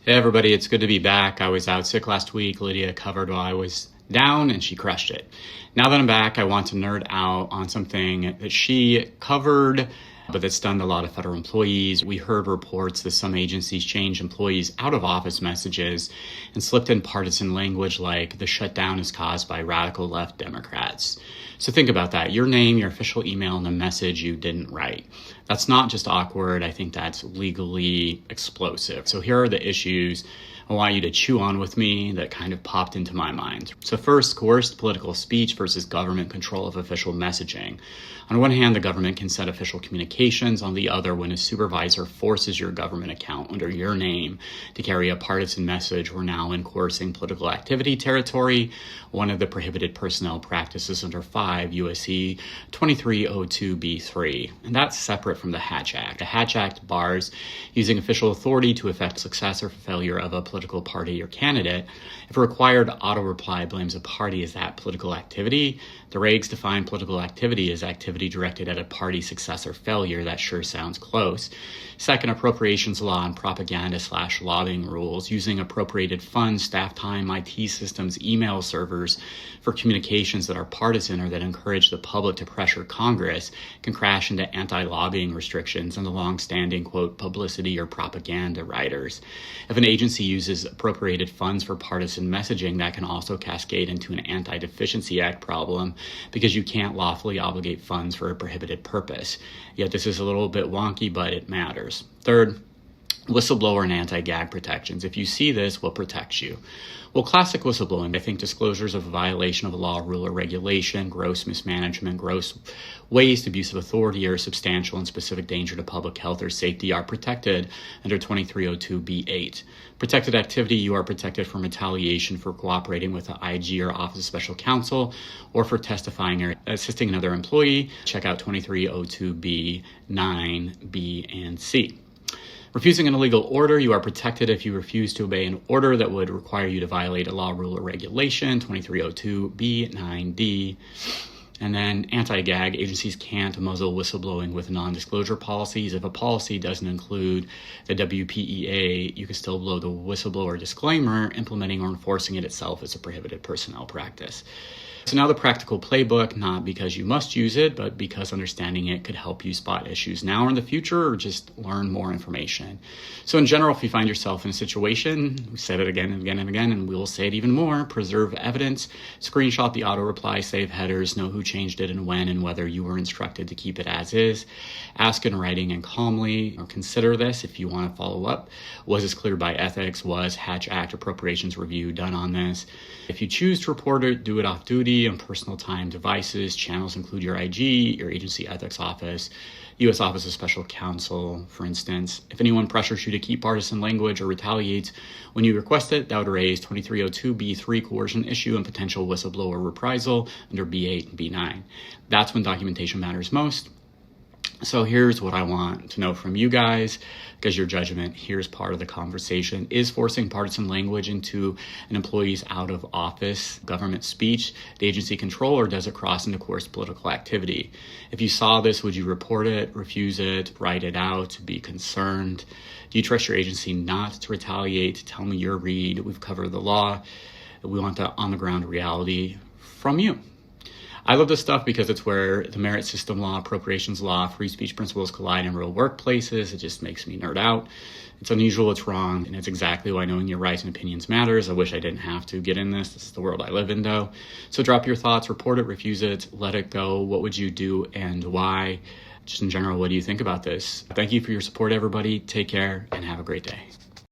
Hey everybody, it's good to be back. I was out sick last week. Lydia covered while I was down and she crushed it. Now that I'm back, I want to nerd out on something that she covered, but that's done to a lot of federal employees. We heard reports that some agencies changed employees out of office messages and slipped in partisan language like the shutdown is caused by radical left Democrats. So think about that. Your name, your official email, and a message you didn't write. That's not just awkward. I think that's legally explosive. So here are the issues I want you to chew on with me that kind of popped into my mind. So first, coerced political speech versus government control of official messaging. On one hand, the government can set official communications. On the other, when a supervisor forces your government account under your name to carry a partisan message, we're now in coercing political activity territory, one of the prohibited personnel practices under 5 U.S.C. 2302b3. And that's separate from the Hatch Act. The Hatch Act bars using official authority to effect success or failure of a political party or candidate. If a required auto reply blames a party as that political activity, the regs define political activity as activity directed at a party success or failure. That sure sounds close. Second, appropriations law and propaganda/lobbying rules using appropriated funds, staff time, IT systems, email servers for communications that are partisan or that encourage the public to pressure Congress can crash into anti-lobbying restrictions and the long-standing, quote, publicity or propaganda riders. If an agency uses appropriated funds for partisan messaging, that can also cascade into an Anti-Deficiency Act problem because you can't lawfully obligate funds for a prohibited purpose. Yet this is a little bit wonky, but it matters. Third, whistleblower and anti-gag protections. If you see this, what protects you? Well, classic whistleblowing, I think disclosures of a violation of a law, rule, or regulation, gross mismanagement, gross waste, abuse of authority, or substantial and specific danger to public health or safety are protected under 2302b8. Protected activity, you are protected from retaliation for cooperating with the IG or Office of Special Counsel or for testifying or assisting another employee. Check out 2302b, 9, B, and C. Refusing an illegal order, you are protected if you refuse to obey an order that would require you to violate a law, rule, or regulation, 2302b, 9d. And then anti-gag, agencies can't muzzle whistleblowing with non-disclosure policies. If a policy doesn't include the WPEA, you can still blow the whistleblower disclaimer. Implementing or enforcing it itself is a prohibited personnel practice. So now the practical playbook, not because you must use it, but because understanding it could help you spot issues now or in the future, or just learn more information. So in general, if you find yourself in a situation, we said it again and again and again, and we will say it even more, preserve evidence, screenshot the auto reply, save headers, know who changed it and when and whether you were instructed to keep it as is. Ask in writing and calmly, or consider this if you want to follow up. Was this cleared by ethics? Was Hatch Act appropriations review done on this? If you choose to report it, do it off duty on personal time devices. Channels include your IG, your agency ethics office, U.S. Office of Special Counsel, for instance. If anyone pressures you to keep partisan language or retaliates when you request it, that would raise 2302b3 coercion issue and potential whistleblower reprisal under B8 and B9. That's when documentation matters most. So here's what I want to know from you guys, because your judgment, here's part of the conversation. Is forcing partisan language into an employee's out of office government speech the agency control, or does it cross into coerced political activity? If you saw this, would you report it, refuse it, write it out, be concerned? Do you trust your agency not to retaliate? Tell me your read. We've covered the law. We want the on-the-ground reality from you. I love this stuff because it's where the merit system law, appropriations law, free speech principles collide in real workplaces. It just makes me nerd out. It's unusual, it's wrong, and it's exactly why knowing your rights and opinions matters. I wish I didn't have to get in this. This is the world I live in, though. So drop your thoughts, report it, refuse it, let it go. What would you do and why? Just in general, what do you think about this? Thank you for your support, everybody. Take care and have a great day.